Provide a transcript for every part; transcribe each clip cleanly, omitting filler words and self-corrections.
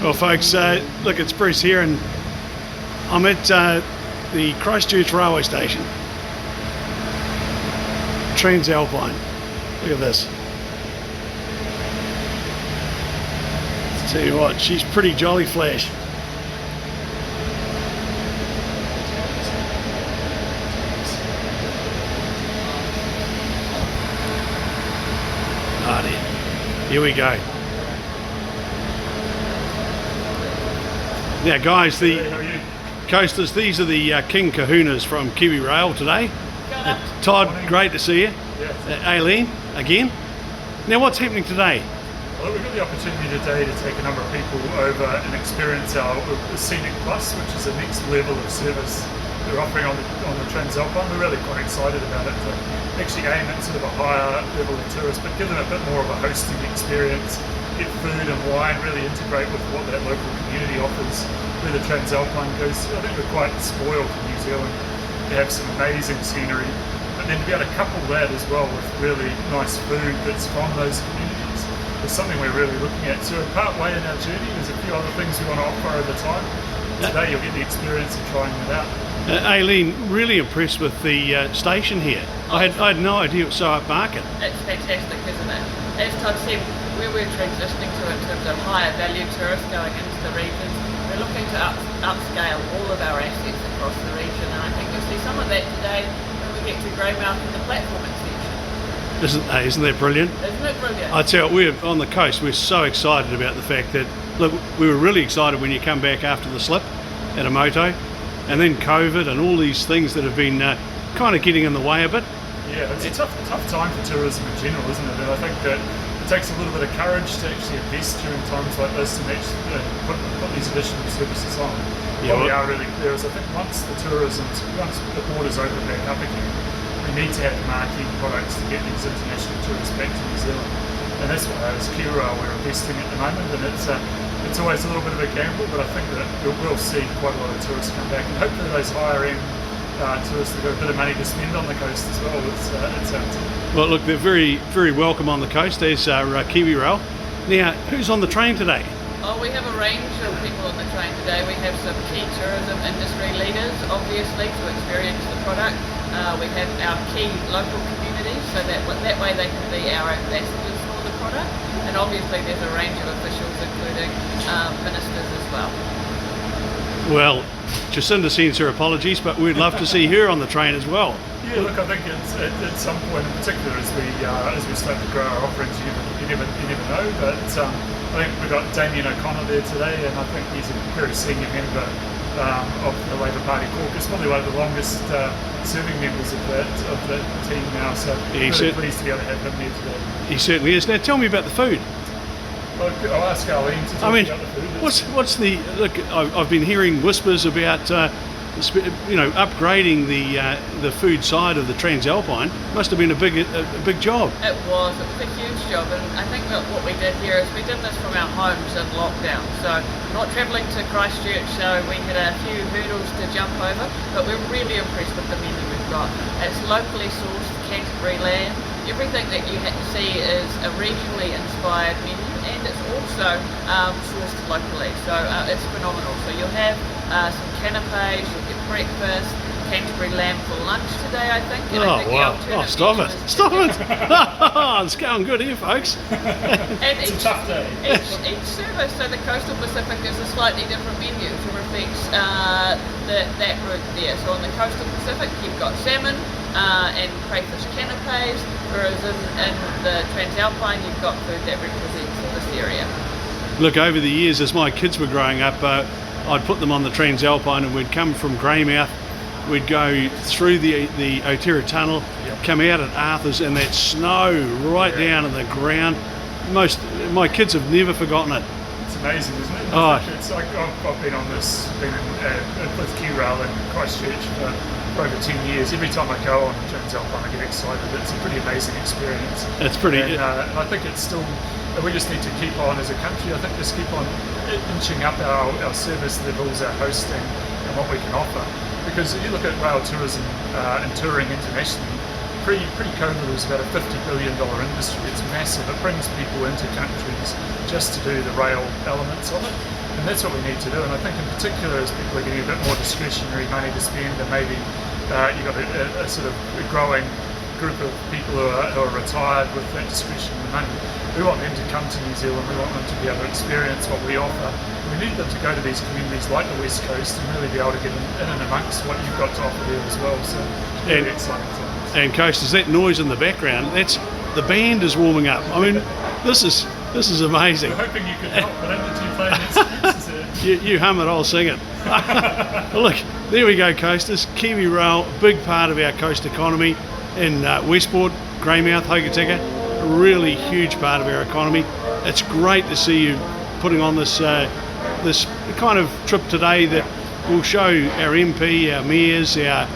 Well, folks, look, it's Bruce here, and I'm at the Christchurch railway station. Tranz Alpine. Look at this. Tell you what, she's pretty jolly flash. Ah, dear. Here we go. Now guys, the coasters, these are the King Kahunas from Kiwi Rail today. Todd, great to see you. Aileen, again. Now what's happening today? Well, we've got the opportunity today to take a number of people over and experience our Scenic Plus, which is the next level of service we're offering on the Tranz Alpine. We're really quite excited about it to actually aim at sort of a higher level of tourists, but give them a bit more of a hosting experience, get food and wine, really integrate with what that local community offers where the Tranz Alpine goes. I think we're quite spoiled in New Zealand. We have some amazing scenery, but then to be able to couple that as well with really nice food that's from those communities is something we're really looking at. So we're part way in our journey. There's a few other things we want to offer over time. Today you'll get the experience of trying it out. Aileen, really impressed with the station here. I had no idea it was so upmarket. It's fantastic, isn't it? As Todd said, where we're transitioning to in terms of higher value tourists going into the regions, we're looking to upscale all of our assets across the region, and I think you'll see some of that today when we get to Greymouth and the platform extension. Isn't that brilliant? Isn't it brilliant? I tell you, we're on the coast, we're so excited about the fact that, look, we were really excited when you come back after the slip at a moto, and then COVID and all these things that have been kind of getting in the way a bit. Yeah, it's a tough time for tourism in general, isn't it? And I think that it takes a little bit of courage to actually invest during times like this and actually put these additional services on. What we are really clear is I think once the borders open back up again, we need to have marketing products to get these international tourists back to New Zealand. And that's why as Kiwi Rail we're investing at the moment, and it's always a little bit of a gamble, but I think that we'll see quite a lot of tourists come back, and hopefully those higher end tourists that got a bit of money to spend on the coast as well. It's our team. Well, look, they're very, very welcome on the coast. There's Kiwi Rail. Now, who's on the train today? Oh, we have a range of people on the train today. We have some key tourism industry leaders, obviously, to experience the product. We have our key local communities, so that way they can be our ambassadors for the product. And obviously there's a range of officials, including ministers as well. Well, Jacinda sends her apologies, but we'd love to see her on the train as well. Yeah, look, I think at some point in particular as we start to grow our offerings, you never know, but I think we've got Damien O'Connor there today, and I think he's a very senior member of the Labour Party caucus, probably one of the longest serving members of the team now, so yeah, really pleased to be able to have him here today. He certainly is. Now tell me about the food. I'll ask Arlene to talk about the food. What's the look? I've been hearing whispers about upgrading the food side of the Tranz Alpine. Must have been a big job. It was a huge job, and I think that what we did here is we did this from our homes in lockdown. So not travelling to Christchurch, so we had a few hurdles to jump over, but we're really impressed with the menu we've got. It's locally sourced Canterbury lamb. Everything that you see is a regionally inspired menu, and it's also sourced locally, so it's phenomenal. So you'll have some canapes, you'll get breakfast, Canterbury lamb for lunch today, I think. And I think wow! Oh, stop it! It's going good here, folks. And it's a tough day. Each service, so the Coastal Pacific is a slightly different menu to reflect that route there. So on the Coastal Pacific, you've got salmon and crayfish canapes, whereas in the Tranz Alpine, you've got food that represents this area. Look, over the years, as my kids were growing up, I'd put them on the Tranz Alpine, and we'd come from Greymouth. We'd go through the Otira Tunnel, come out at Arthur's, and that snow right down in the ground. My kids have never forgotten it. It's amazing, isn't it? Oh. I've been on this, with Kiwi Rail in Christchurch for over 10 years. Every time I go on the Tranz Alpine, I get excited. It's a pretty amazing experience. It's pretty. And I think it's still. We just need to keep on as a country. I think just keep on inching up our service levels, our hosting, and what we can offer. Because if you look at rail tourism and touring internationally, pre-COVID it was about a $50 billion industry. It's massive. It brings people into countries just to do the rail elements of it. And that's what we need to do. And I think in particular as people are getting a bit more discretionary money to spend, and maybe you've got a sort of a growing group of people who are retired with that discretionary money. We want them to come to New Zealand, we want them to be able to experience what we offer. We need them to go to these communities like the West Coast and really be able to get in and amongst what you've got to offer there as well. So it's really exciting times. And Coasters, that noise in the background, that's the band is warming up. I mean, this is amazing. We're hoping you could help, but only you play instruments. You hum it, I'll sing it. Look, there we go, Coasters. Kiwi Rail, a big part of our coast economy in Westport, Greymouth, Hokitika, a really huge part of our economy. It's great to see you putting on this this kind of trip today that will show our MP, our mayors, our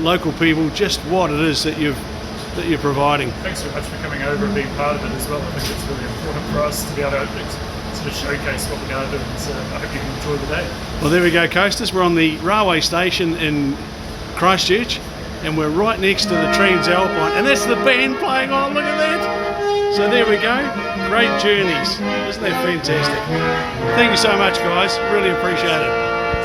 local people just what it is that you're providing. Thanks very much for coming over and being part of it as well. I think it's really important for us to be able to sort of showcase what we're going to do, and so I hope you can enjoy the day. Well, there we go, Coasters. We're on the railway station in Christchurch, and we're right next to the Tranz Alpine, and that's the band playing on. Look at that. So there we go. Great journeys. Isn't that fantastic? Thank you so much, guys. Really appreciate it.